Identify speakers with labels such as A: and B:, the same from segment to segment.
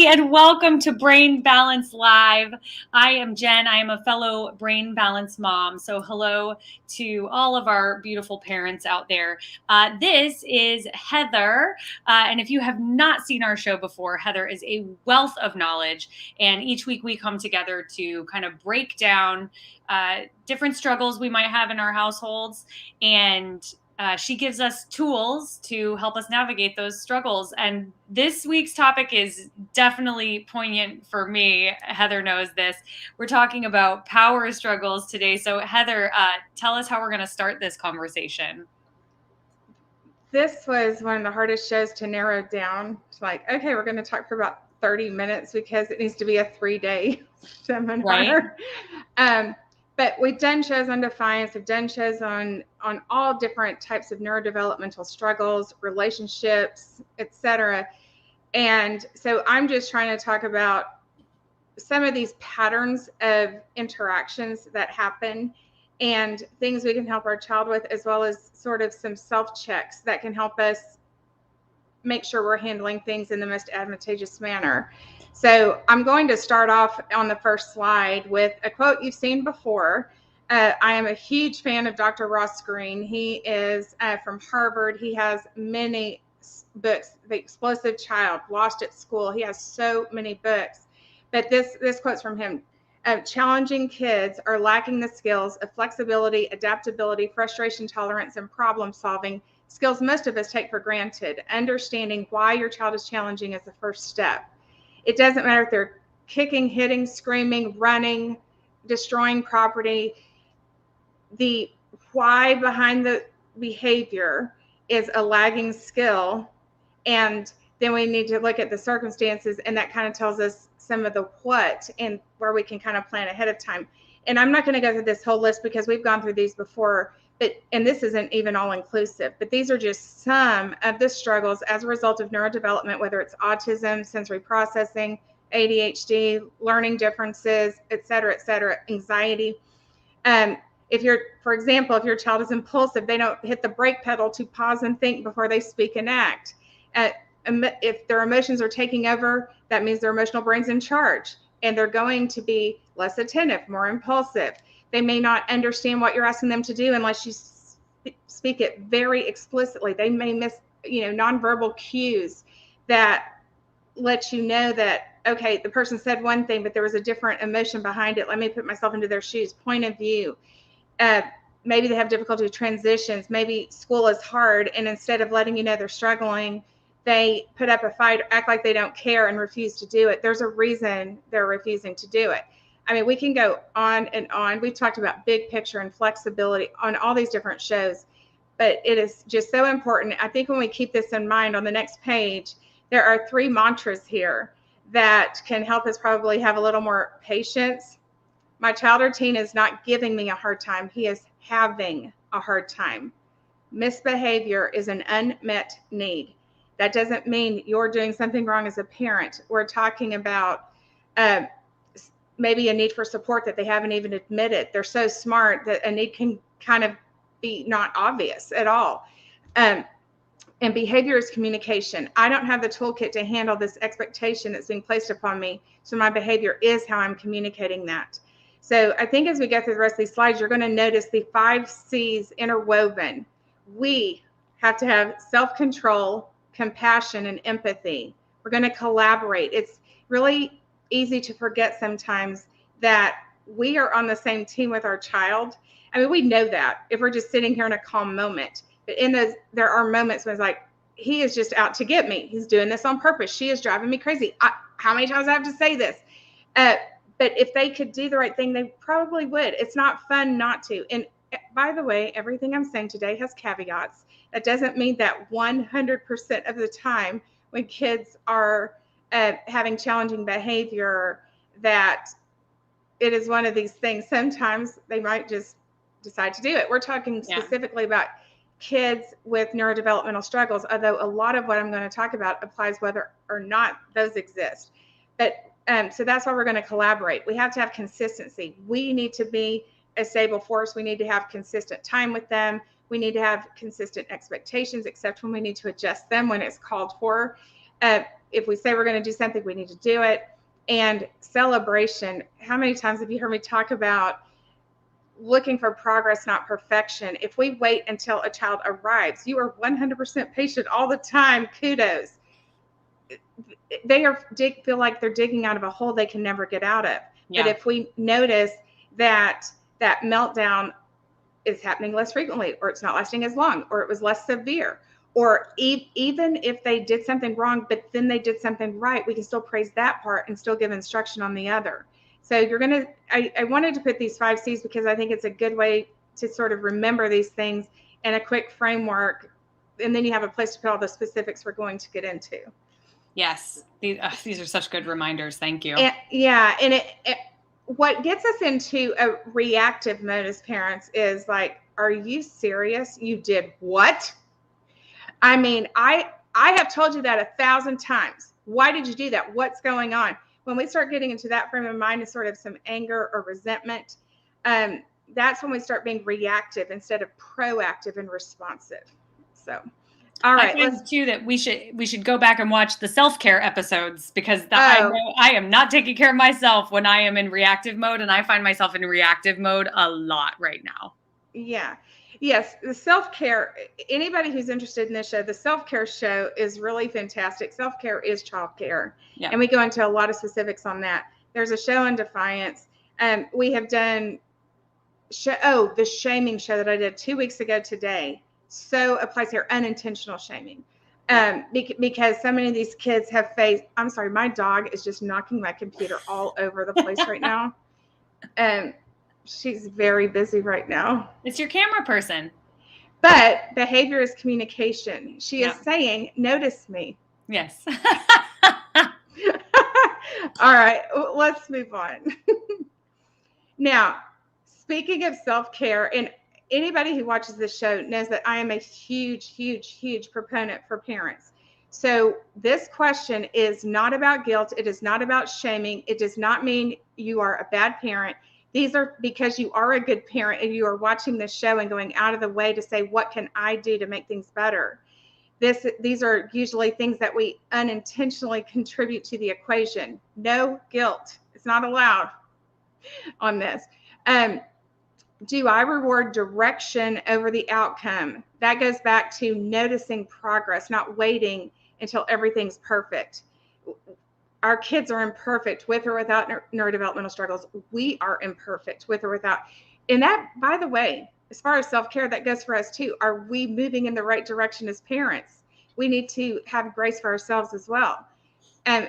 A: everybody, and welcome to Brain Balance Live. I am Jen. I am a fellow Brain Balance mom. So hello to all of our beautiful parents out there. This is Heather. And if you have not seen our show before, Heather is a wealth of knowledge. And each week we come together to kind of break down different struggles we might have in our households, and she gives us tools to help us navigate those struggles. And this week's topic is definitely poignant for me. Heather knows this. We're talking about power struggles today. So Heather, tell us how we're going to start this conversation.
B: This was one of the hardest shows to narrow down. It's like, okay, we're going to talk for about 30 minutes because it needs to be a 3-day seminar.
A: Right.
B: But we've done shows on defiance, we've done shows on all different types of neurodevelopmental struggles, relationships, etc. And so I'm just trying to talk about some of these patterns of interactions that happen and things we can help our child with, as well as sort of some self-checks that can help us make sure we're handling things in the most advantageous manner. So I'm going to start off on the first slide with a quote you've seen before. I am a huge fan of Dr. Ross Greene. He is from Harvard. He has many books. The Explosive Child, Lost at School. He has so many books. But this quote's from him. Challenging kids are lacking the skills of flexibility, adaptability, frustration tolerance, and problem solving, skills most of us take for granted. Understanding why your child is challenging is the first step. It doesn't matter if they're kicking, hitting, screaming, running, destroying property. The why behind the behavior is a lagging skill. And then we need to look at the circumstances, and that kind of tells us some of the what and where we can kind of plan ahead of time. And I'm not going to go through this whole list because we've gone through these before, and this isn't even all inclusive, but these are just some of the struggles as a result of neurodevelopment, whether it's autism, sensory processing, ADHD, learning differences, et cetera, anxiety. If you're, for example, if your child is impulsive, they don't hit the brake pedal to pause and think before they speak and act. If their emotions are taking over, that means their emotional brain's in charge, and they're going to be less attentive, more impulsive. They may not understand what you're asking them to do unless you speak it very explicitly. They may miss, nonverbal cues that let you know that, okay, the person said one thing, but there was a different emotion behind it. Let me put myself into their shoes. Point of view. Maybe they have difficulty with transitions. Maybe school is hard, and instead of letting you know they're struggling, they put up a fight, act like they don't care, and refuse to do it. There's a reason they're refusing to do it. I mean, we can go on and on. We've talked about big picture and flexibility on all these different shows, but it is just so important. I think when we keep this in mind, on the next page, there are 3 mantras here that can help us probably have a little more patience. My child or teen is not giving me a hard time. He is having a hard time. Misbehavior is an unmet need. That doesn't mean you're doing something wrong as a parent. We're talking about maybe a need for support that they haven't even admitted. They're so smart that a need can kind of be not obvious at all. And behavior is communication. I don't have the toolkit to handle this expectation that's being placed upon me, so my behavior is how I'm communicating that. So I think as we go through the rest of these slides, you're going to notice the 5 C's interwoven. We have to have self-control, compassion, and empathy. We're going to collaborate. It's really easy to forget sometimes that we are on the same team with our child. I mean, we know that if we're just sitting here in a calm moment. But in those, there are moments when it's like, he is just out to get me. He's doing this on purpose. She is driving me crazy. How many times I have to say this? But if they could do the right thing, they probably would. It's not fun not to. And by the way, everything I'm saying today has caveats. That doesn't mean that 100% of the time when kids are having challenging behavior, that it is one of these things. Sometimes they might just decide to do it. We're talking specifically about kids with neurodevelopmental struggles, although a lot of what I'm going to talk about applies whether or not those exist. But so that's why we're going to collaborate. We have to have consistency. We need to be a stable force. We need to have consistent time with them. We need to have consistent expectations, except when we need to adjust them when it's called for. if we say we're going to do something, we need to do it. And celebration. How many times have you heard me talk about looking for progress, not perfection? If we wait until a child arrives, you are 100% patient all the time. Kudos. They feel like they're digging out of a hole they can never get out of. Yeah. But if we notice that that meltdown is happening less frequently, or it's not lasting as long, or it was less severe, or even if they did something wrong, but then they did something right, we can still praise that part and still give instruction on the other. So I wanted to put these 5 C's because I think it's a good way to sort of remember these things in a quick framework. And then you have a place to put all the specifics we're going to get into.
A: Yes. These are such good reminders. Thank you.
B: And what gets us into a reactive mode as parents is like, are you serious? You did what? I mean, I have told you that 1,000 times. Why did you do that? What's going on? When we start getting into that frame of mind and sort of some anger or resentment, that's when we start being reactive instead of proactive and responsive. So, all right.
A: I find too that we should go back and watch the self-care episodes, because I know I am not taking care of myself when I am in reactive mode, and I find myself in reactive mode a lot right now.
B: Yeah. Yes, the self-care, anybody who's interested in this show, the self-care show is really fantastic. Self-care is childcare. Yeah. And we go into a lot of specifics on that. There's a show on Defiance. We have done the shaming show that I did 2 weeks ago today. So applies here, unintentional shaming. Because so many of these kids have faced, I'm sorry, my dog is just knocking my computer all over the place right now. She's very busy right now.
A: It's your camera person.
B: But behavior is communication. She is saying, notice me.
A: Yes.
B: All right, let's move on. Now, speaking of self-care, and anybody who watches this show knows that I am a huge, huge, huge proponent for parents. So this question is not about guilt. It is not about shaming. It does not mean you are a bad parent. These are because you are a good parent and you are watching this show and going out of the way to say, what can I do to make things better? These are usually things that we unintentionally contribute to the equation. No guilt. It's not allowed on this. Do I reward direction over the outcome? That goes back to noticing progress, not waiting until everything's perfect. Our kids are imperfect with or without neurodevelopmental struggles. We are imperfect with or without. And that, by the way, as far as self-care, that goes for us too. Are we moving in the right direction as parents? We need to have grace for ourselves as well. And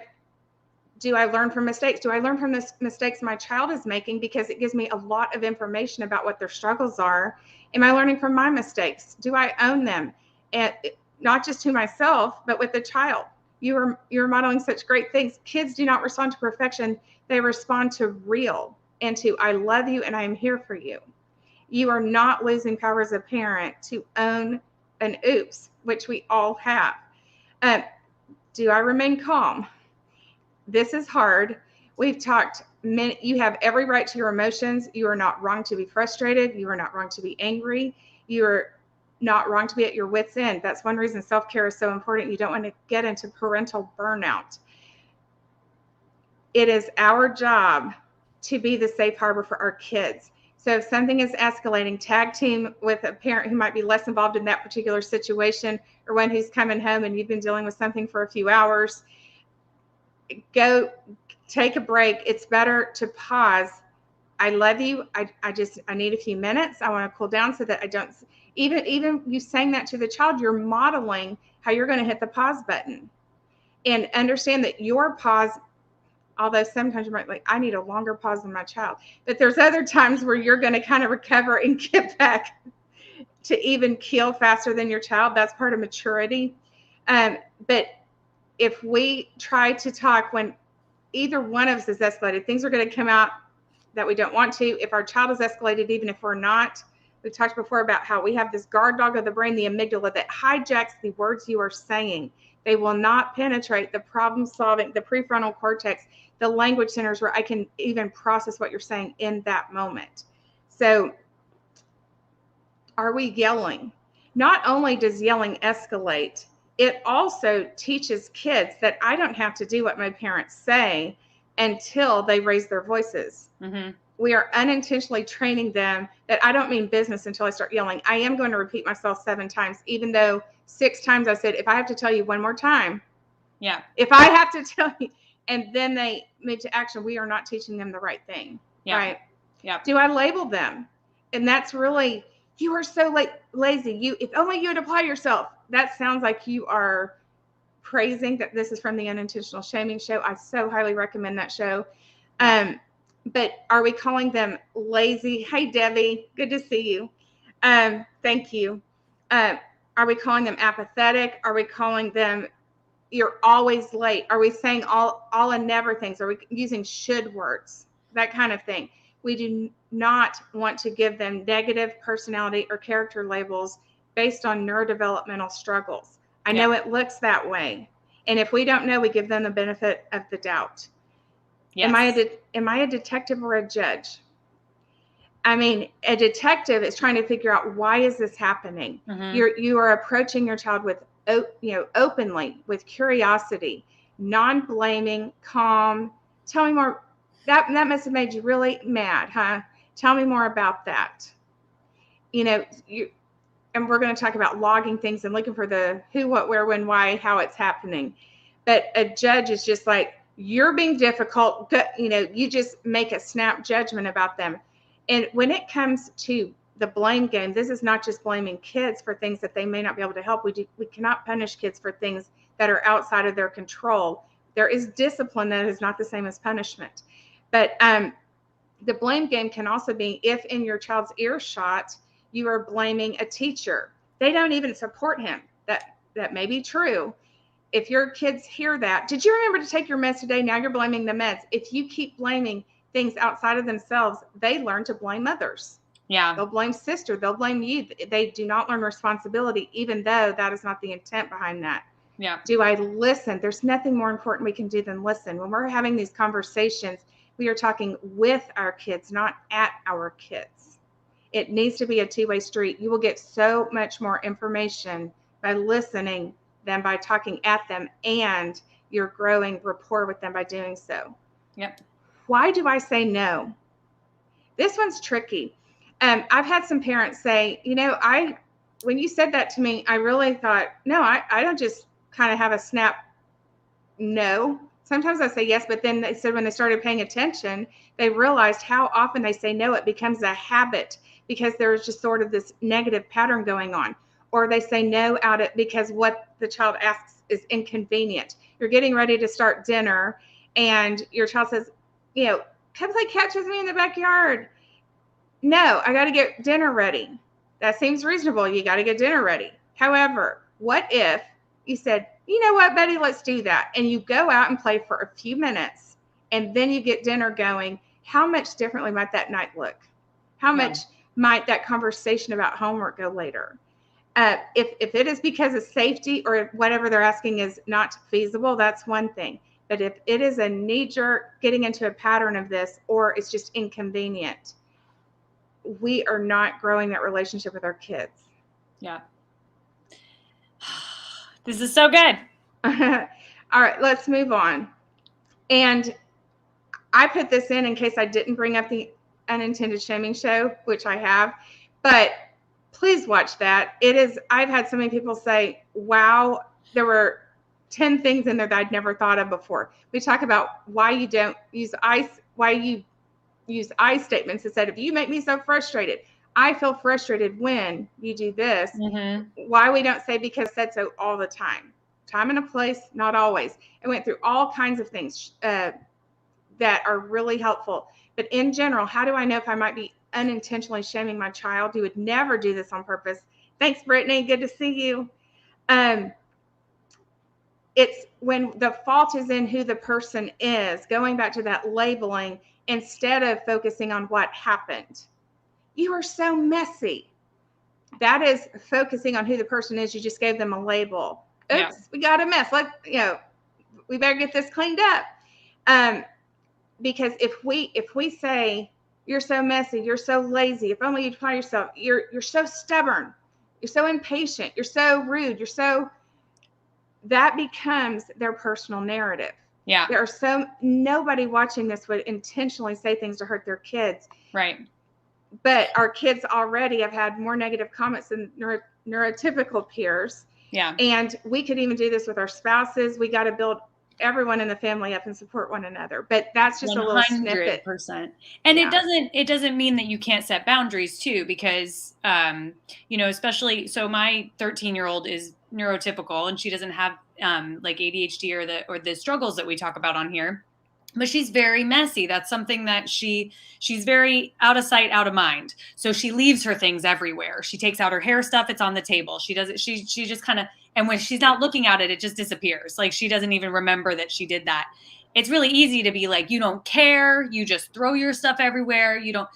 B: do I learn from mistakes? Do I learn from the mistakes my child is making? Because it gives me a lot of information about what their struggles are. Am I learning from my mistakes? Do I own them? And not just to myself, but with the child. You're modeling such great things. Kids do not respond to perfection. They respond to real and to, I love you and I am here for you. You are not losing power as a parent to own an oops, which we all have. Do I remain calm? This is hard. We've talked, you have every right to your emotions. You are not wrong to be frustrated. You are not wrong to be angry. You are not wrong to be at your wit's end. That's one reason self-care is so important. You don't want to get into parental burnout. It is our job to be the safe harbor for our kids. So if something is escalating, tag team with a parent who might be less involved in that particular situation, or one who's coming home and you've been dealing with something for a few hours. Go take a break. It's better to pause. I love you. I need a few minutes. I want to cool down so that I don't, even you saying that to the child, you're modeling how you're going to hit the pause button. And understand that your pause, although sometimes you might like, I need a longer pause than my child, but there's other times where you're going to kind of recover and get back to even keel faster than your child. That's part of maturity. But if we try to talk when either one of us is escalated, things are going to come out that we don't want to. If our child is escalated, even if we're not, we've talked before about how we have this guard dog of the brain, the amygdala, that hijacks the words you are saying. They will not penetrate the problem solving, the prefrontal cortex, the language centers where I can even process what you're saying in that moment. So are we yelling? Not only does yelling escalate, it also teaches kids that I don't have to do what my parents say until they raise their voices.
A: Mm-hmm.
B: We are unintentionally training them that I don't mean business until I start yelling. I am going to repeat myself 7 times, even though 6 times I said, if I have to tell you one more time,
A: yeah,
B: if I have to tell you, and then they move to action, we are not teaching them the right thing.
A: yeah,
B: Right?
A: yeah,
B: Do I label them? And that's really, you are so lazy. If only you would apply yourself. That sounds like you are praising that. This is from the Unintentional Shaming show. I so highly recommend that show. But are we calling them lazy? Hey, Debbie, good to see you. Thank you. Are we calling them apathetic? Are we calling them you're always late? Are we saying all and never things? Are we using should words? That kind of thing. We do not want to give them negative personality or character labels based on neurodevelopmental struggles. I know it looks that way. And if we don't know, we give them the benefit of the doubt.
A: Yes.
B: Am I a detective or a judge? I mean, a detective is trying to figure out, why is this happening? Mm-hmm. You are approaching your child with, openly, with curiosity, non-blaming, calm. Tell me more. That must have made you really mad, huh? Tell me more about that. And we're going to talk about logging things and looking for the who, what, where, when, why, how it's happening. But a judge is just like, you're being difficult. You just make a snap judgment about them. And when it comes to the blame game, this is not just blaming kids for things that they may not be able to help. We cannot punish kids for things that are outside of their control. There is discipline that is not the same as punishment. But the blame game can also be if in your child's earshot, you are blaming a teacher. They don't even support him. That may be true. If your kids hear that, did you remember to take your meds today? Now you're blaming the meds. If you keep blaming things outside of themselves, they learn to blame others.
A: Yeah.
B: They'll blame sister. They'll blame you. They do not learn responsibility, even though that is not the intent behind that.
A: Yeah.
B: Do I listen? There's nothing more important we can do than listen. When we're having these conversations, we are talking with our kids, not at our kids. It needs to be a two-way street. You will get so much more information by listening than by talking at them, and you're growing rapport with them by doing so.
A: Yep. Why
B: do I say no? This one's tricky. I've had some parents say, when you said that to me, I really thought, no, I don't just kind of have a snap no. Sometimes I say yes, but then they said when they started paying attention, they realized how often they say no. It becomes a habit because there's just sort of this negative pattern going on. Or they say no because what the child asks is inconvenient. You're getting ready to start dinner and your child says, come play catch with me in the backyard. No, I got to get dinner ready. That seems reasonable. You got to get dinner ready. However, what if you said, you know what, Betty, let's do that. And you go out and play for a few minutes and then you get dinner going. How much differently might that night look? How much might that conversation about homework go later? If it is because of safety or whatever they're asking is not feasible, that's one thing. But if it is a knee-jerk getting into a pattern of this, or it's just inconvenient, we are not growing that relationship with our kids.
A: Yeah. This is so good.
B: All right, let's move on. And I put this in case I didn't bring up the Unintended Shaming show, which I have, but please watch that. I've had so many people say, wow, there were 10 things in there that I'd never thought of before. We talk about why you don't use why you use I statements instead of you make me so frustrated. I feel frustrated when you do this. Mm-hmm. Why we don't say because said so all the time. Time and a place, not always. I went through all kinds of things that are really helpful. But in general, how do I know if I might be unintentionally shaming my child who would never do this on purpose? Thanks, Brittany. Good to see you. It's when the fault is in who the person is, going back to that labeling instead of focusing on what happened. You are so messy. That is focusing on who the person is. You just gave them a label. Oops, we got a mess. We better get this cleaned up. Because if we say you're so messy, you're so lazy, if only you'd apply yourself, you're so stubborn, you're so impatient, you're so rude, you're so that becomes their personal narrative.
A: Yeah.
B: Nobody watching this would intentionally say things to hurt their kids.
A: Right.
B: But our kids already have had more negative comments than neurotypical peers.
A: Yeah.
B: And we could even do this with our spouses. We got to build everyone in the family up and support one another. But that's just 100%. A little snippet.
A: And it doesn't mean that you can't set boundaries too, because, especially, so my 13-year-old is neurotypical and she doesn't have like ADHD or the struggles that we talk about on here. But she's very messy. That's something that she's very out of sight, out of mind. So she leaves her things everywhere. She takes out her hair stuff. It's on the table. She does it. She just kind of, and when she's not looking at it, it just disappears. Like she doesn't even remember that she did that. It's really easy to be like, you don't care. You just throw your stuff everywhere. You don't.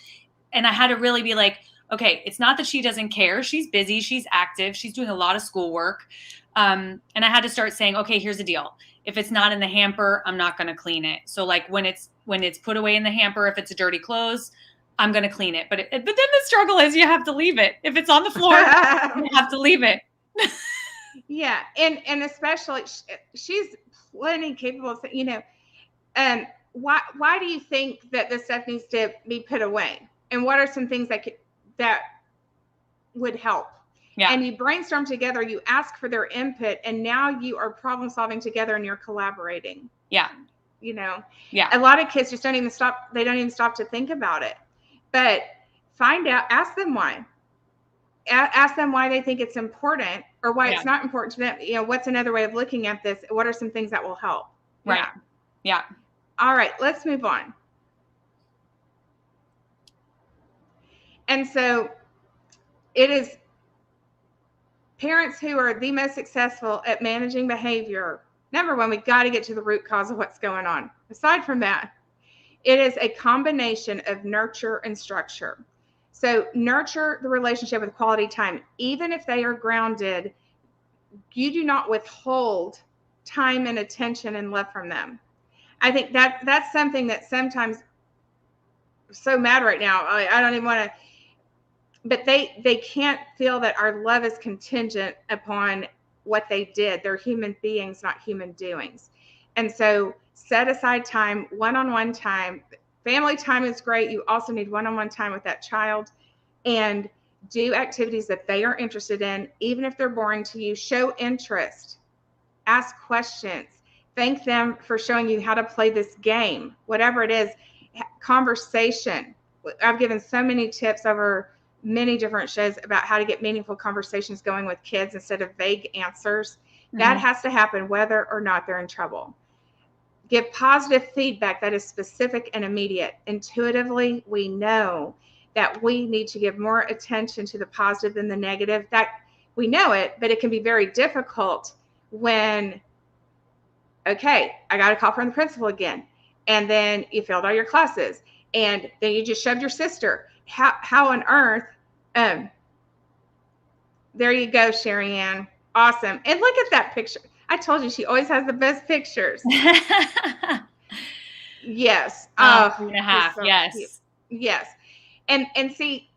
A: And I had to really be like, okay, it's not that she doesn't care. She's busy. She's active. She's doing a lot of schoolwork. And I had to start saying, okay, here's the deal. If it's not in the hamper, I'm not going to clean it. So like when it's put away in the hamper, if it's a dirty clothes, I'm going to clean it. But then the struggle is you have to leave it. If it's on the floor, you have to leave it.
B: Yeah. And especially she's plenty capable of, why do you think that this stuff needs to be put away? And what are some things that would help? Yeah. And you brainstorm together, you ask for their input, and now you are problem solving together and you're collaborating.
A: Yeah.
B: Yeah.
A: A
B: lot of kids just don't even stop to think about it. But find out, ask them why. Ask them why they think it's important or why it's not important to them. What's another way of looking at this? What are some things that will help?
A: Right. Yeah.
B: All right, let's move on. And so it is parents who are the most successful at managing behavior. Number one, we got to get to the root cause of what's going on. Aside from that, it is a combination of nurture and structure. So nurture the relationship with quality time. Even if they are grounded, you do not withhold time and attention and love from them. I think that's something that sometimes so mad right now. I don't even want to. But they can't feel that our love is contingent upon what they did. They're human beings, not human doings. And so set aside time, one-on-one time. Family time is great. You also need one-on-one time with that child, and do activities that they are interested in, even if they're boring to you. Show interest. Ask questions. Thank them for showing you how to play this game, whatever it is. Conversation. I've given so many tips over many different shows about how to get meaningful conversations going with kids instead of vague answers. Mm-hmm. That has to happen whether or not they're in trouble. Give positive feedback that is specific and immediate. Intuitively, we know that we need to give more attention to the positive than the negative. That we know it, but it can be very difficult when, okay, I got a call from the principal again, and then you failed all your classes, and then you just shoved your sister. How on earth? There you go, Sherry Ann. Awesome. And look at that picture. I told you she always has the best pictures. Yes.
A: 3.5. So yes.
B: Cute. Yes. And see,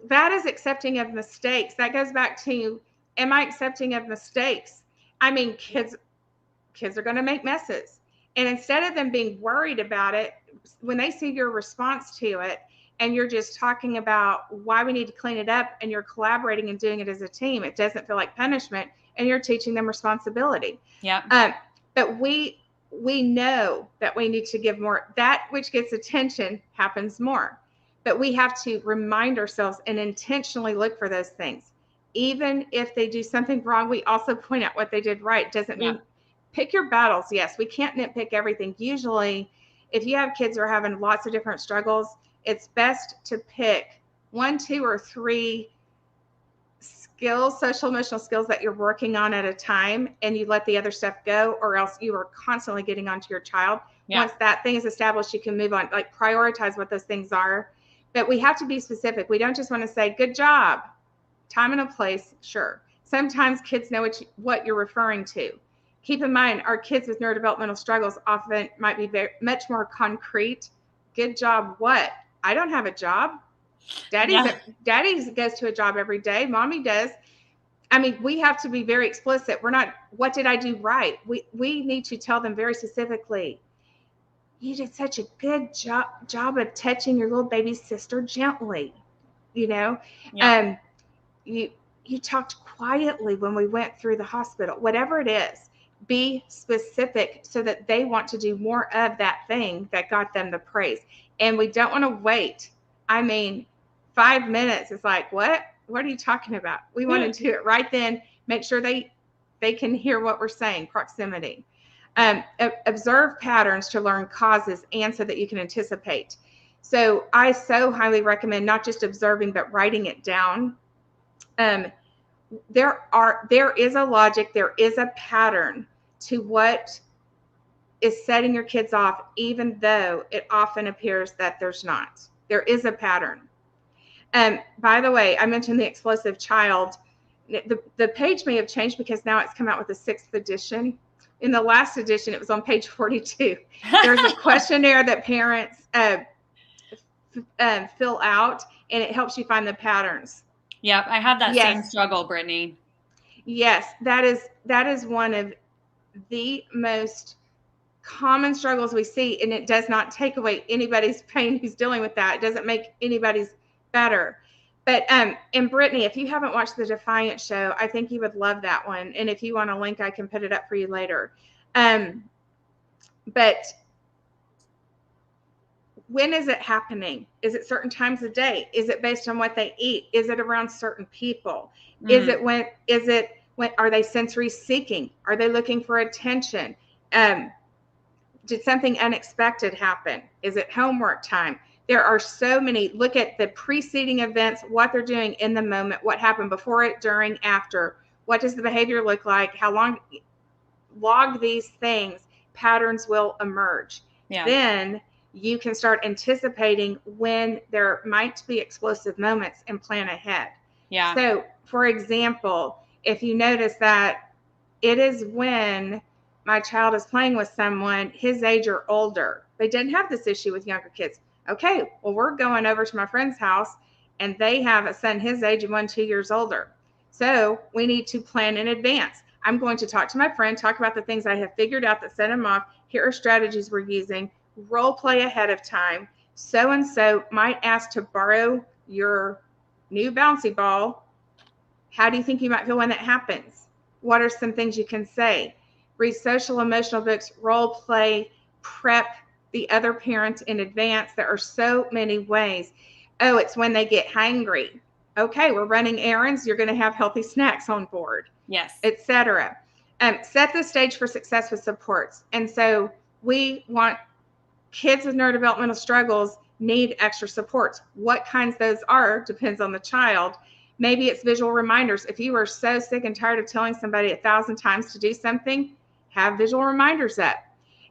B: that is accepting of mistakes. That goes back to, am I accepting of mistakes? I mean, kids are going to make messes. And instead of them being worried about it, when they see your response to it, and you're just talking about why we need to clean it up, and you're collaborating and doing it as a team, it doesn't feel like punishment, and you're teaching them responsibility.
A: Yeah.
B: But we know that we need to give more. That which gets attention happens more. But we have to remind ourselves and intentionally look for those things. Even if they do something wrong, we also point out what they did right. Doesn't mean pick your battles. Yes, we can't nitpick everything. Usually, if you have kids who are having lots of different struggles, it's best to pick 1, 2, or 3 skills, social emotional skills that you're working on at a time, and you let the other stuff go, or else you are constantly getting onto your child. Yeah. Once that thing is established, you can move on, like prioritize what those things are. But we have to be specific. We don't just want to say, good job, time and a place. Sure. Sometimes kids know what you're referring to. Keep in mind, our kids with neurodevelopmental struggles often might be much more concrete. Good job, what? I don't have a job. Daddy goes to a job every day. Mommy does. I mean, we have to be very explicit. We're not, what did I do right? We need to tell them very specifically, you did such a good job of touching your little baby sister gently. You know,
A: Yeah.
B: you you talked quietly when we went through the hospital. Whatever it is, be specific so that they want to do more of that thing that got them the praise. And we don't want to wait. I mean, 5 minutes is like, what are you talking about? We want to do it right then. Make sure they can hear what we're saying. Proximity. Observe patterns to learn causes and so that you can anticipate. So I so highly recommend not just observing, but writing it down. There is a logic, there is a pattern to what is setting your kids off, even though it often appears that there's not. There is a pattern. By the way, I mentioned the explosive child. The page may have changed because now it's come out with a 6th edition. In the last edition, it was on page 42. There's a questionnaire that parents fill out, and it helps you find the patterns.
A: Yep, I have that same struggle, Brittany.
B: Yes, that is one of the most common struggles we see, and it does not take away anybody's pain who's dealing with that. It doesn't make anybody's better. But and Brittany, if you haven't watched the Defiant show, I think you would love that one. And if you want a link, I can put it up for you later. But when is it happening? Is it certain times of day? Is it based on what they eat? Is it around certain people? Is it when are they sensory seeking? Are they looking for attention? Did something unexpected happen? Is it homework time? There are so many. Look at the preceding events, what they're doing in the moment, what happened before it, during, after. What does the behavior look like? How long? Log these things. Patterns will emerge. Yeah. Then you can start anticipating when there might be explosive moments and plan ahead. Yeah. So, for example, if you notice that it is when my child is playing with someone his age or older, they didn't have this issue with younger kids. Okay, well, we're going over to my friend's house and they have a son his age and 1 2 years older. So we need to plan in advance. I'm going to talk to my friend, talk about the things I have figured out that set him off. Here are strategies we're using. Role play ahead of time. So-and-so might ask to borrow your new bouncy ball. How do you think you might feel when that happens? What are some things you can say? Read social emotional books, role play, prep the other parent in advance. There are so many ways. Oh, it's when they get hangry. Okay, we're running errands. You're going to have healthy snacks on board. Yes. Etc. Set the stage for success with supports. And so we want kids with neurodevelopmental struggles need extra supports. What kinds those are depends on the child. Maybe it's visual reminders. If you are so sick and tired of telling somebody 1,000 times to do something, have visual reminders up.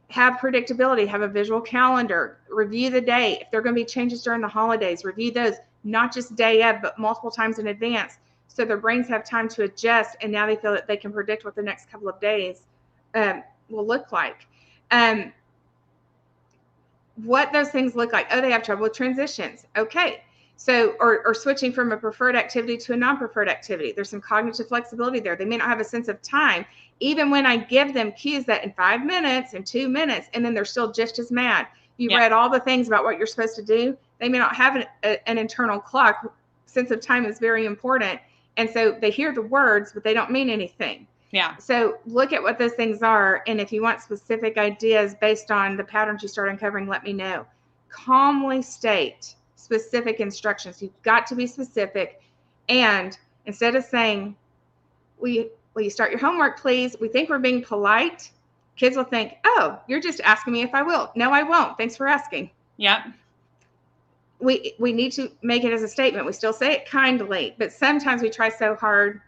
B: Have predictability, have a visual calendar, review the day. If there are going to be changes during the holidays, review those, not just day of, but multiple times in advance. So their brains have time to adjust, and now they feel that they can predict what the next couple of days will look like. What those things look like. Oh, they have trouble with transitions. Okay. So, or switching from a preferred activity to a non-preferred activity. There's some cognitive flexibility there. They may not have a sense of time. Even when I give them cues that in 5 minutes, in 2 minutes, and then they're still just as mad. You read all the things about what you're supposed to do. They may not have an internal clock. Sense of time is very important. And so they hear the words, but they don't mean anything. Yeah. So look at what those things are. And if you want specific ideas based on the patterns you start uncovering, let me know. Calmly state specific instructions. You've got to be specific. And instead of saying, will you start your homework, please? We think we're being polite. Kids will think, oh, you're just asking me if I will. No, I won't. Thanks for asking. Yep. We need to make it as a statement. We still say it kindly, but sometimes we try so hard.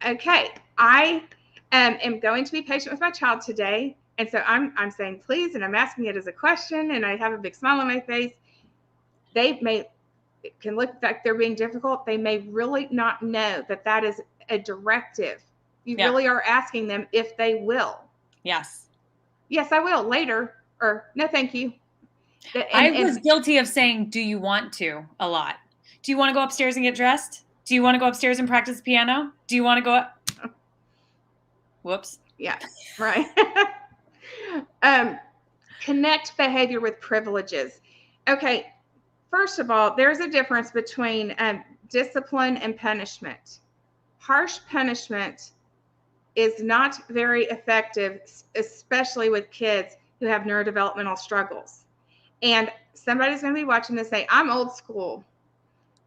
B: Okay, I am going to be patient with my child today. And so I'm saying please, and I'm asking it as a question, and I have a big smile on my face. It can look like they're being difficult. They may really not know that is a directive. You really are asking them if they will. Yes. Yes, I will later, or no, thank you.
A: I was guilty of saying, do you want to, a lot. Do you want to go upstairs and get dressed? Do you want to go upstairs and practice piano? Do you want to go up? Whoops.
B: Yeah, right. Connect behavior with privileges. Okay, first of all, there's a difference between discipline and punishment. Harsh punishment is not very effective, especially with kids who have neurodevelopmental struggles. And somebody's going to be watching this say, I'm old school.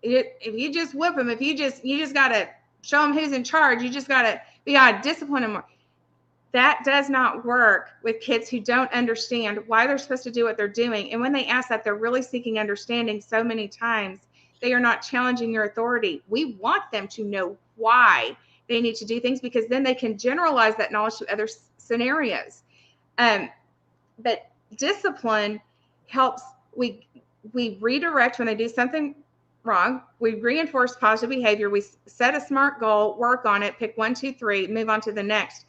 B: If you just whip them, you just got to show them who's in charge. You got to discipline them more. That does not work with kids who don't understand why they're supposed to do what they're doing. And when they ask that, they're really seeking understanding so many times. They are not challenging your authority. We want them to know why they need to do things, because then they can generalize that knowledge to other scenarios. But discipline helps. We redirect when they do something wrong. We reinforce positive behavior. We set a SMART goal, work on it, pick 1, 2, 3, move on to the next.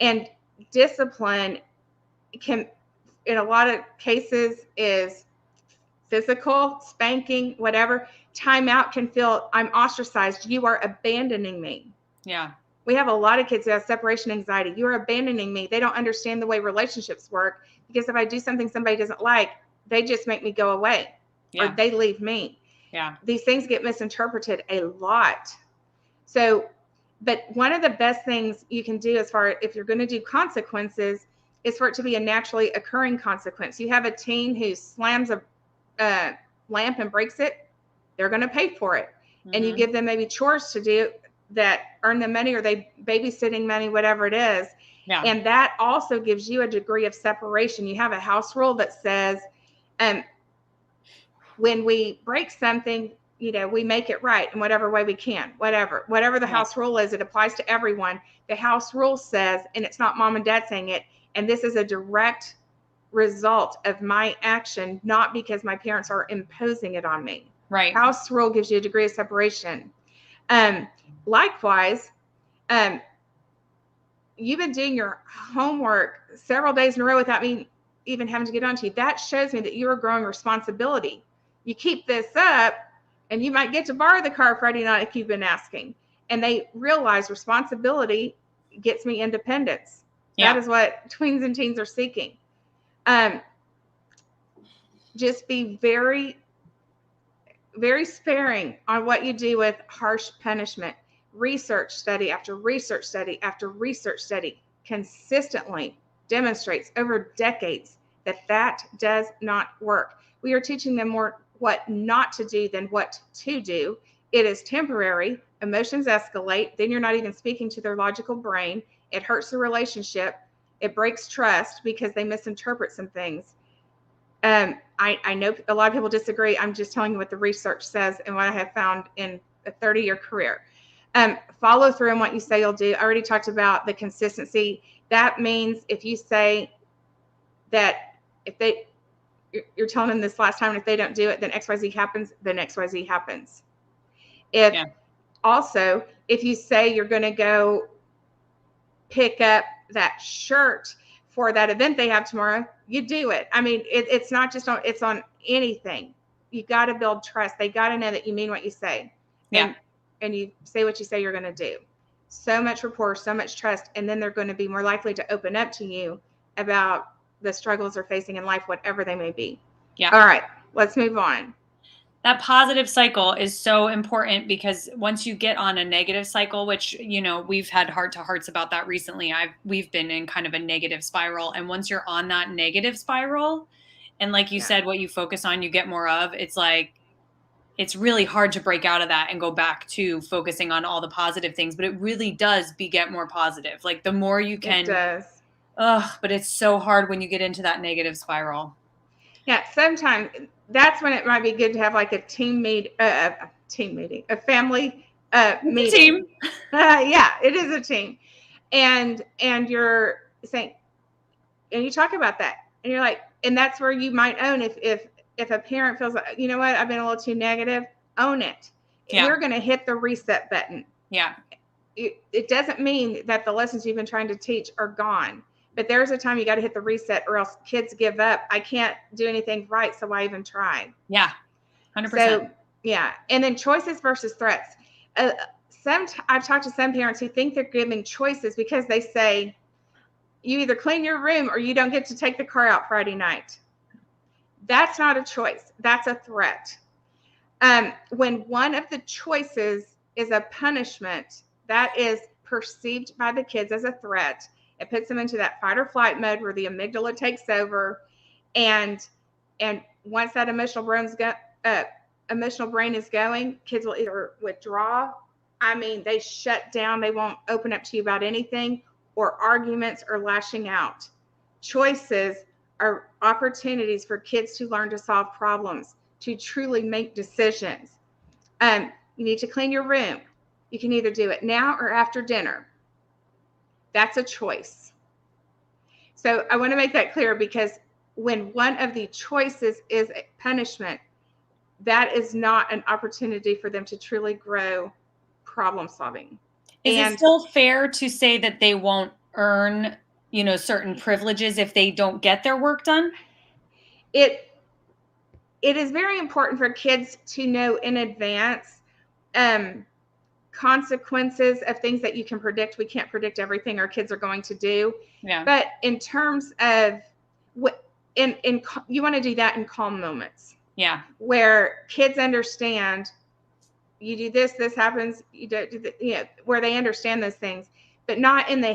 B: And discipline can, in a lot of cases, is physical, spanking, whatever. Timeout can feel, I'm ostracized. You are abandoning me.
A: Yeah.
B: We have a lot of kids who have separation anxiety. You are abandoning me. They don't understand the way relationships work, because if I do something somebody doesn't like, they just make me go away, or they leave me.
A: Yeah.
B: These things get misinterpreted a lot. So, but one of the best things you can do, as far if you're going to do consequences, is for it to be a naturally occurring consequence. You have a teen who slams a lamp and breaks it, they're going to pay for it. Mm-hmm. And you give them maybe chores to do that earn them money, or they babysitting money, whatever it is.
A: Yeah.
B: And that also gives you a degree of separation. You have a house rule that says, when we break something, we make it right in whatever way we can, whatever the house rule is, it applies to everyone. The house rule says, and it's not mom and dad saying it, and this is a direct result of my action, not because my parents are imposing it on me.
A: Right.
B: House rule gives you a degree of separation. Likewise, you've been doing your homework several days in a row without me even having to get on to you. That shows me that you are growing responsibility. You keep this up, and you might get to borrow the car Friday night if you've been asking. And they realize responsibility gets me independence. Yeah. That is what tweens and teens are seeking. Just be very, very sparing on what you do with harsh punishment. Research study after research study after research study consistently demonstrates over decades that does not work. We are teaching them more what not to do than what to do. It is temporary. Emotions escalate. Then you're not even speaking to their logical brain. It hurts the relationship. It breaks trust because they misinterpret some things. I know a lot of people disagree. I'm just telling you what the research says and what I have found in a 30-year career. Follow through on what you say you'll do. I already talked about the consistency. That means if you say that you're telling them this last time, and if they don't do it, then XYZ happens, then XYZ happens. Also, if you say you're going to go pick up that shirt for that event they have tomorrow, you do it. I mean, it's not just it's on anything. You got to build trust. They got to know that you mean what you say.
A: Yeah.
B: And you say what you say you're going to do. So much rapport, so much trust. And then they're going to be more likely to open up to you about the struggles they're facing in life, whatever they may be.
A: Yeah.
B: All right, let's move on.
A: That positive cycle is so important, because once you get on a negative cycle, which, we've had heart-to-hearts about that recently. We've been in kind of a negative spiral. And once you're on that negative spiral, and like you said, what you focus on, you get more of, it's like, it's really hard to break out of that and go back to focusing on all the positive things, but it really does get more positive. Like the more you can. It
B: does.
A: But it's so hard when you get into that negative spiral.
B: Yeah, sometimes that's when it might be good to have like a family meeting.
A: Team.
B: Yeah, it is a team. And you're saying, and you talk about that, and you're like, and that's where you might own if a parent feels like, you know what, I've been a little too negative, own it. Yeah. We're going to hit the reset button.
A: Yeah.
B: It doesn't mean that the lessons you've been trying to teach are gone. But there's a time you got to hit the reset, or else kids give up. I can't do anything right, so why even try?
A: Yeah, 100%.
B: So, yeah. And then choices versus threats. I've talked to some parents who think they're giving choices because they say, you either clean your room or you don't get to take the car out Friday night. That's not a choice. That's a threat. When one of the choices is a punishment, that is perceived by the kids as a threat. It puts them into that fight or flight mode where the amygdala takes over, and once that emotional brain is going, kids will either withdraw. I mean, they shut down. They won't open up to you about anything, or arguments or lashing out. Choices are opportunities for kids to learn to solve problems, to truly make decisions. You need to clean your room. You can either do it now or after dinner. That's a choice. So I want to make that clear, because when one of the choices is a punishment, that is not an opportunity for them to truly grow problem solving.
A: Is it still fair to say that they won't earn, certain privileges if they don't get their work done?
B: It is very important for kids to know in advance consequences of things that you can predict. We can't predict everything our kids are going to do.
A: Yeah.
B: But in terms of you want to do that in calm moments.
A: Yeah.
B: Where kids understand, you do this, this happens, you don't do that, where they understand those things, but not in the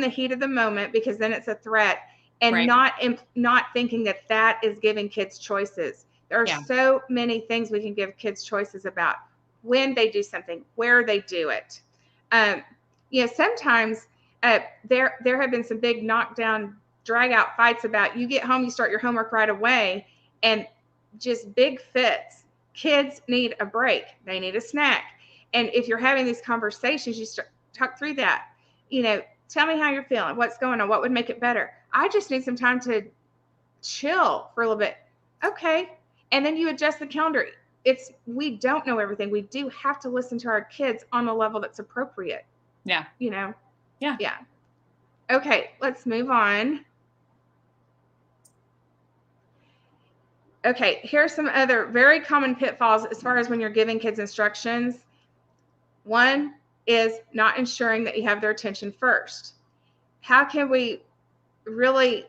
B: heat of the moment, because then it's a threat, and right. not thinking that is giving kids choices. There are so many things we can give kids choices about: when they do something, where they do it. Sometimes there have been some big knockdown, drag out fights about, you get home, you start your homework right away, and just big fits. Kids need a break. They need a snack. And if you're having these conversations, you start talk through that. Tell me how you're feeling. What's going on? What would make it better? I just need some time to chill for a little bit. Okay. And then you adjust the calendar. We don't know everything. We do have to listen to our kids on a level that's appropriate.
A: Yeah.
B: Yeah.
A: Yeah.
B: Okay. Let's move on. Okay, here are some other very common pitfalls as far as when you're giving kids instructions. One is not ensuring that you have their attention first. How can we really,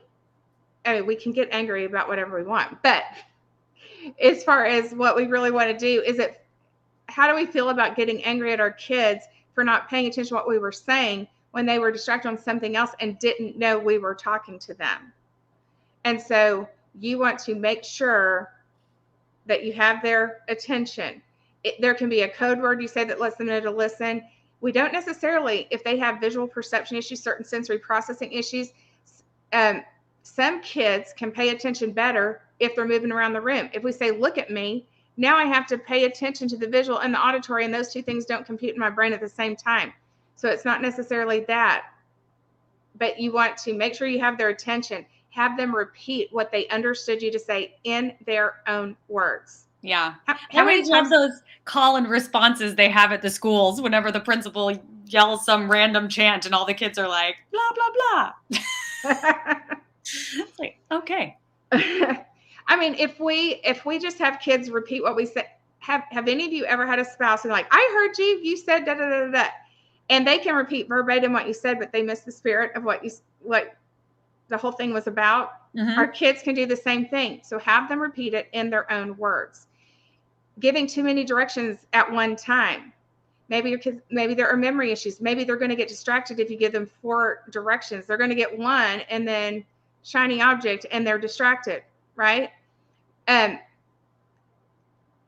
B: we can get angry about whatever we want, but as far as what we really want to do, how do we feel about getting angry at our kids for not paying attention to what we were saying when they were distracted on something else and didn't know we were talking to them? And so you want to make sure that you have their attention. There can be a code word you say that lets them know to listen. We don't necessarily, if they have visual perception issues, certain sensory processing issues, some kids can pay attention better if they're moving around the room. If we say, look at me, now I have to pay attention to the visual and the auditory, and those two things don't compute in my brain at the same time. So it's not necessarily that. But you want to make sure you have their attention. Have them repeat what they understood you to say in their own words.
A: Yeah. I always love those call and responses they have at the schools whenever the principal yells some random chant and all the kids are like, blah, blah, blah. It's like, okay.
B: I mean, if we just have kids repeat what we say, have any of you ever had a spouse and like, I heard you said da, da, da, da, da, and they can repeat verbatim what you said, but they miss the spirit of what the whole thing was about? Mm-hmm. Our kids can do the same thing. So have them repeat it in their own words. Giving too many directions at one time. Maybe your kids, maybe there are memory issues. Maybe they're going to get distracted if you give them 4 directions. They're going to get one and then shiny object and they're distracted, right?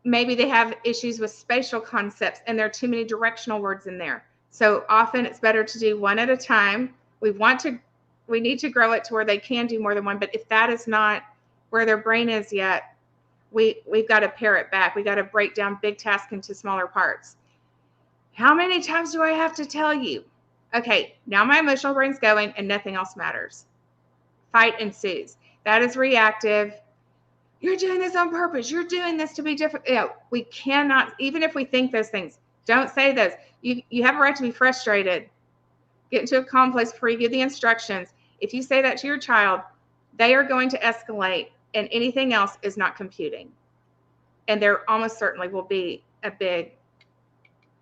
B: Maybe they have issues with spatial concepts and there are too many directional words in there. So often it's better to do one at a time. We need to grow it to where they can do more than one. But if that is not where their brain is yet, we've got to pare it back. We got to break down big tasks into smaller parts. How many times do I have to tell you? Okay, now my emotional brain's going and nothing else matters. Fight ensues. That is reactive. You're doing this on purpose. You're doing this to be different. We cannot, even if we think those things, don't say those. You have a right to be frustrated. Get into a calm place before you give the instructions. If you say that to your child, they are going to escalate, and anything else is not computing. And there almost certainly will be a big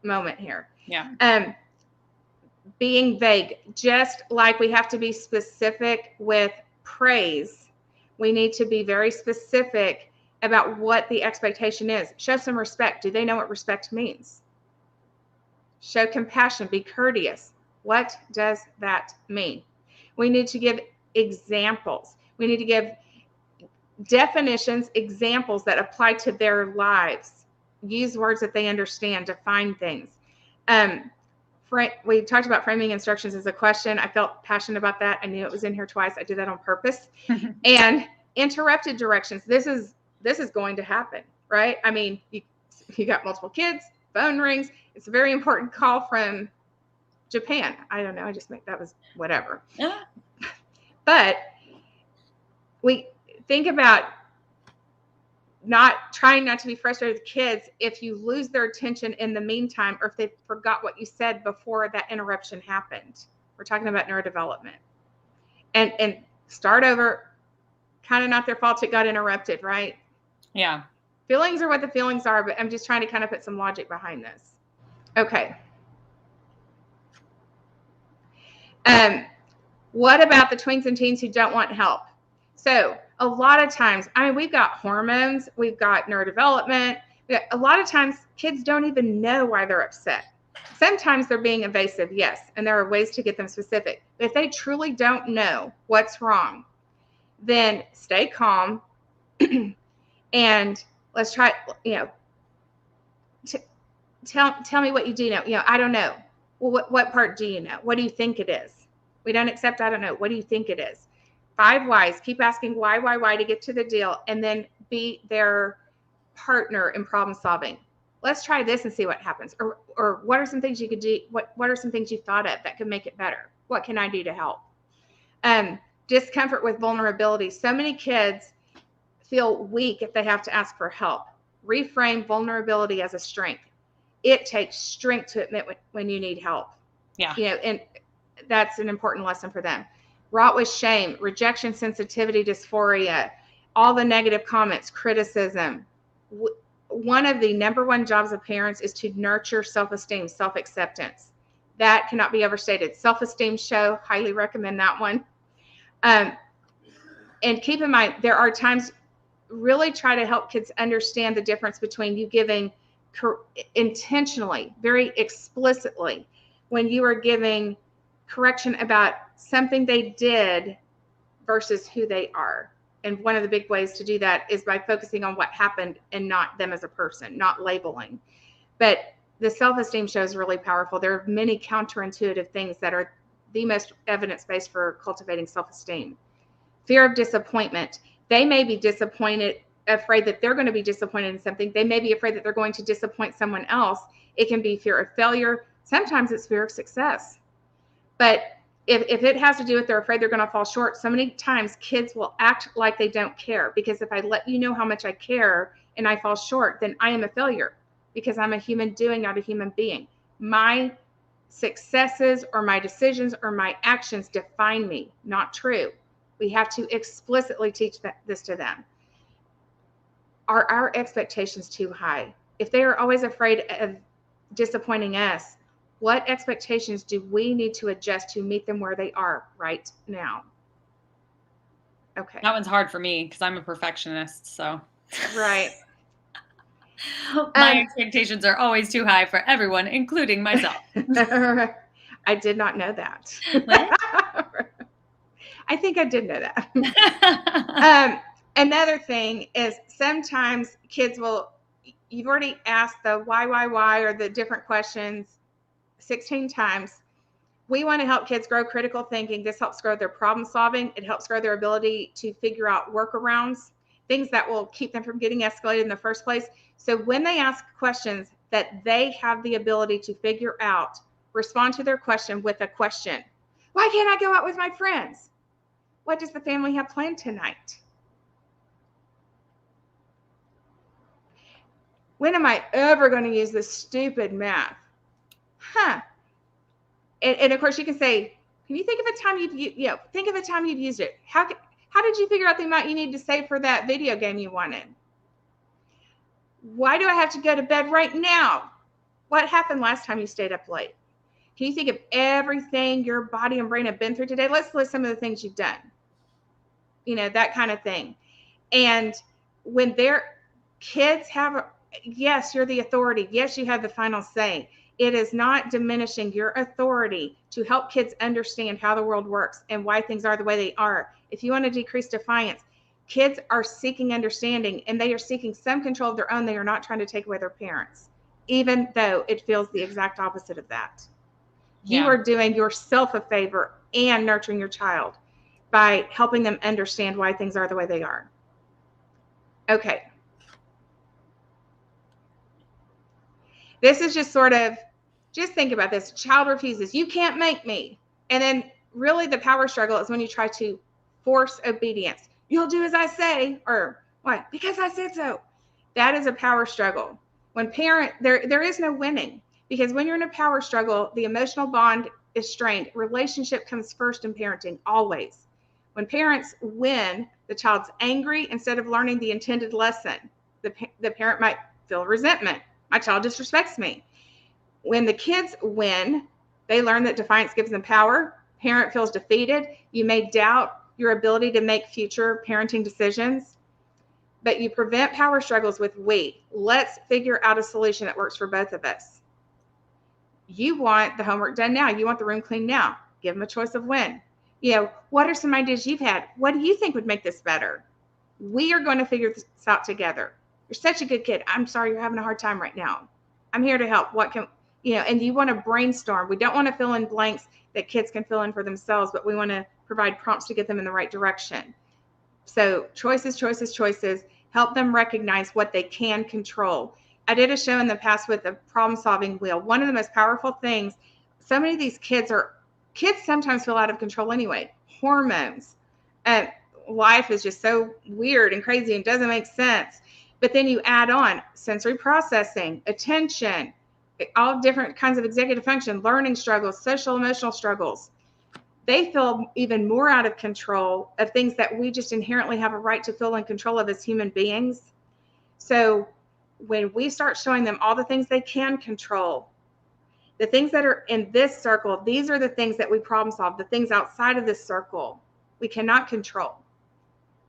B: moment here.
A: Yeah.
B: Being vague, just like we have to be specific with praise, we need to be very specific about what the expectation is. Show some respect. Do they know what respect means? Show compassion, be courteous. What does that mean? We need to give examples. We need to give definitions, examples that apply to their lives. Use words that they understand, define things. We talked about framing instructions as a question. I felt passionate about that. I knew it was in here twice. I did that on purpose. And interrupted directions. This is going to happen, right? I mean, you got multiple kids, phone rings. It's a very important call from Japan. I don't know. I just that was whatever.
A: Yeah.
B: But we think about trying not to be frustrated with kids if you lose their attention in the meantime, or if they forgot what you said before that interruption happened. We're talking about neurodevelopment. And start over, kind of not their fault it got interrupted, right?
A: Yeah.
B: Feelings are what the feelings are, but I'm just trying to kind of put some logic behind this. Okay. What about the tweens and teens who don't want help? So a lot of times, I mean, we've got hormones, we've got neurodevelopment. A lot of times kids don't even know why they're upset. Sometimes they're being evasive, yes, and there are ways to get them specific. But if they truly don't know what's wrong, then stay calm and let's try, tell me what you do know. I don't know. Well, what part do you know? What do you think it is? We don't accept, I don't know. What do you think it is? 5 whys. Keep asking why to get to the deal, and then be their partner in problem solving. Let's try this and see what happens. Or what are some things you could do? What are some things you thought of that could make it better? What can I do to help? Discomfort with vulnerability. So many kids feel weak if they have to ask for help. Reframe vulnerability as a strength. It takes strength to admit when you need help.
A: Yeah.
B: And that's an important lesson for them. Wrought with shame, rejection, sensitivity, dysphoria, all the negative comments, criticism. One of the number one jobs of parents is to nurture self-esteem, self-acceptance. That cannot be overstated. Self-esteem show, highly recommend that one. And keep in mind, there are times, really try to help kids understand the difference between you giving intentionally, very explicitly, when you are giving correction about something they did versus who they are. And one of the big ways to do that is by focusing on what happened and not them as a person, not labeling. But the self-esteem show is really powerful. There are many counterintuitive things that are the most evidence-based for cultivating self-esteem. Fear of disappointment. They may be disappointed, afraid that they're going to be disappointed in something. They may be afraid that they're going to disappoint someone else. It can be fear of failure. Sometimes it's fear of success. But if it has to do with they're afraid they're going to fall short, so many times kids will act like they don't care, because if I let you know how much I care and I fall short, then I am a failure, because I'm a human doing, not a human being. My successes or my decisions or my actions define me. Not true. We have to explicitly teach this to them. Are our expectations too high? If they are always afraid of disappointing us, what expectations do we need to adjust to meet them where they are right now? Okay.
A: That one's hard for me because I'm a perfectionist. So.
B: Right.
A: My expectations are always too high for everyone, including myself.
B: I did not know that.
A: What?
B: I think I did know that. Another thing is sometimes kids will, you've already asked the why, or the different questions 16 times. We want to help kids grow critical thinking. This helps grow their problem solving. It helps grow their ability to figure out workarounds, things that will keep them from getting escalated in the first place. So when they ask questions that they have the ability to figure out, respond to their question with a question. Why can't I go out with my friends? What does the family have planned tonight? When am I ever going to use this stupid math? And of course you can say, can you think of a time you've used it? How did you figure out the amount you need to save for that video game you wanted? Why do I have to go to bed right now? What happened last time you stayed up late? Can you think of everything your body and brain have been through today? Let's list some of the things you've done. That kind of thing. And when their kids have, yes, you're the authority. Yes, you have the final say. It is not diminishing your authority to help kids understand how the world works and why things are the way they are. If you want to decrease defiance, kids are seeking understanding, and they are seeking some control of their own. They are not trying to take away their parents, even though it feels the exact opposite of that. You are doing yourself a favor and nurturing your child by helping them understand why things are the way they are. Okay. This is just think about this. Child refuses. You can't make me. And then really the power struggle is when you try to force obedience. You'll do as I say, or what? Because I said so. That is a power struggle. When there is no winning, because when you're in a power struggle, the emotional bond is strained. Relationship comes first in parenting, always. When parents win, the child's angry instead of learning the intended lesson. The parent might feel resentment. My child disrespects me. When the kids win, they learn that defiance gives them power. Parent feels defeated. You may doubt your ability to make future parenting decisions, but you prevent power struggles with wait. Let's figure out a solution that works for both of us. You want the homework done now. You want the room cleaned now. Give them a choice of when. What are some ideas you've had? What do you think would make this better? We are going to figure this out together. You're such a good kid. I'm sorry you're having a hard time right now. I'm here to help. And you want to brainstorm. We don't want to fill in blanks that kids can fill in for themselves, but we want to provide prompts to get them in the right direction. So choices. Help them recognize what they can control. I did a show in the past with a problem-solving wheel. One of the most powerful things, so many of these kids sometimes feel out of control anyway. Hormones. Life is just so weird and crazy and doesn't make sense. But then you add on sensory processing, attention, all different kinds of executive function, learning struggles, social emotional struggles. They feel even more out of control of things that we just inherently have a right to feel in control of as human beings. So when we start showing them all the things they can control, the things that are in this circle, these are the things that we problem solve. The things outside of this circle, we cannot control.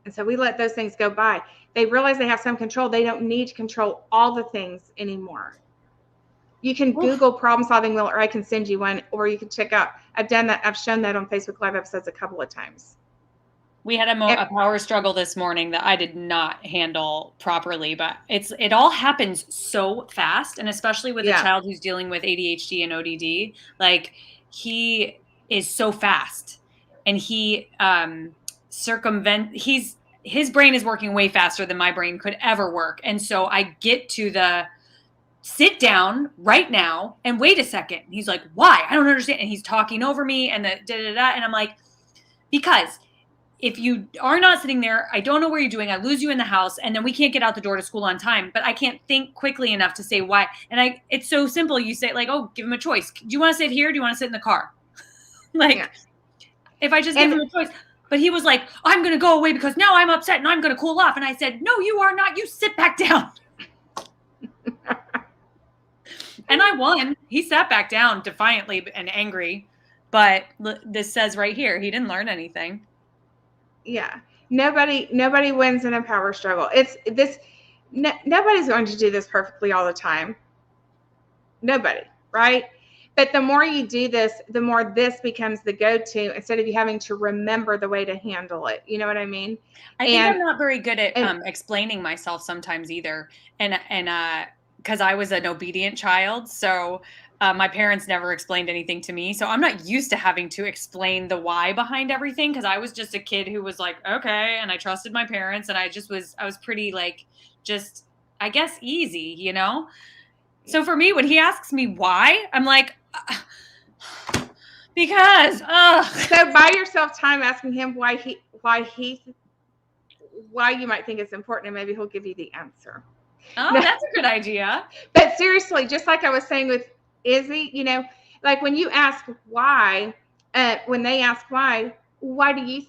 B: And so we let those things go by. They realize they have some control. They don't need to control all the things anymore. You can Google problem solving wheel, or I can send you one, or you can check out. I've done that. I've shown that on Facebook Live episodes a couple of times.
A: We had a power struggle this morning that I did not handle properly, but it all happens so fast, and especially with a child who's dealing with ADHD and ODD, like he is so fast, and he his brain is working way faster than my brain could ever work, and so I get to the sit down right now and wait a second. He's like, why? I don't understand. And he's talking over me and and I'm like, because if you are not sitting there, I don't know where you're doing. I lose you in the house, and then we can't get out the door to school on time, but I can't think quickly enough to say why. And it's so simple. You say like, oh, give him a choice. Do you want to sit here? Or do you want to sit in the car? If I just give him a choice. But he was like, I'm going to go away because now I'm upset and I'm going to cool off. And I said, no, you are not. You sit back down. And I won. He sat back down defiantly and angry. But this says right here, he didn't learn anything.
B: Yeah. Nobody wins in a power struggle. Nobody's going to do this perfectly all the time. Nobody, right? But the more you do this, the more this becomes the go-to instead of you having to remember the way to handle it. You know what I mean?
A: I think I'm not very good at explaining myself sometimes either. And because I was an obedient child, so my parents never explained anything to me. So I'm not used to having to explain the why behind everything, because I was just a kid who was like, okay, and I trusted my parents, and I was pretty like, just, I guess, easy, you know? So for me, when he asks me why, I'm like, because.
B: So buy yourself time asking him why you might think it's important, and maybe he'll give you the answer.
A: Oh, that's a good idea.
B: But seriously, just like I was saying with Izzy, like when you ask why, when they ask why do you,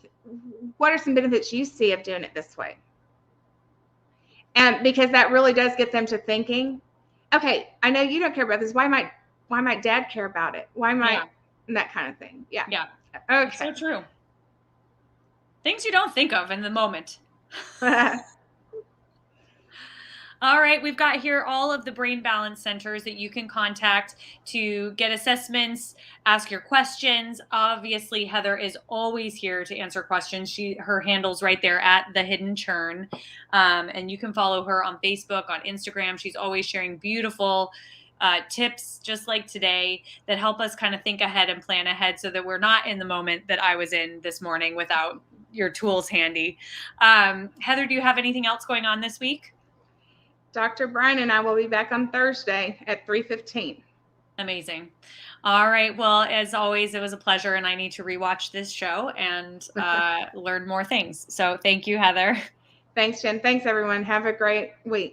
B: what are some benefits you see of doing it this way? And because that really does get them to thinking. okay, I know you don't care about this. Why might dad care about it? Why might
A: Yeah.
B: that kind of thing? Yeah.
A: Yeah.
B: Okay.
A: It's so true. Things you don't think of in the moment. All right, we've got here all of the brain balance centers that you can contact to get assessments, ask your questions. Obviously, Heather is always here to answer questions. Her handle's right there at the Hidden Churn, and you can follow her on Facebook, on Instagram. She's always sharing beautiful tips, just like today, that help us kind of think ahead and plan ahead, so that we're not in the moment that I was in this morning without your tools handy. Heather, do you have anything else going on this week?
B: Dr. Brian and I will be back on Thursday at 3:15.
A: Amazing. All right. Well, as always, it was a pleasure, and I need to rewatch this show and learn more things. So thank you, Heather.
B: Thanks, Jen. Thanks, everyone. Have a great week.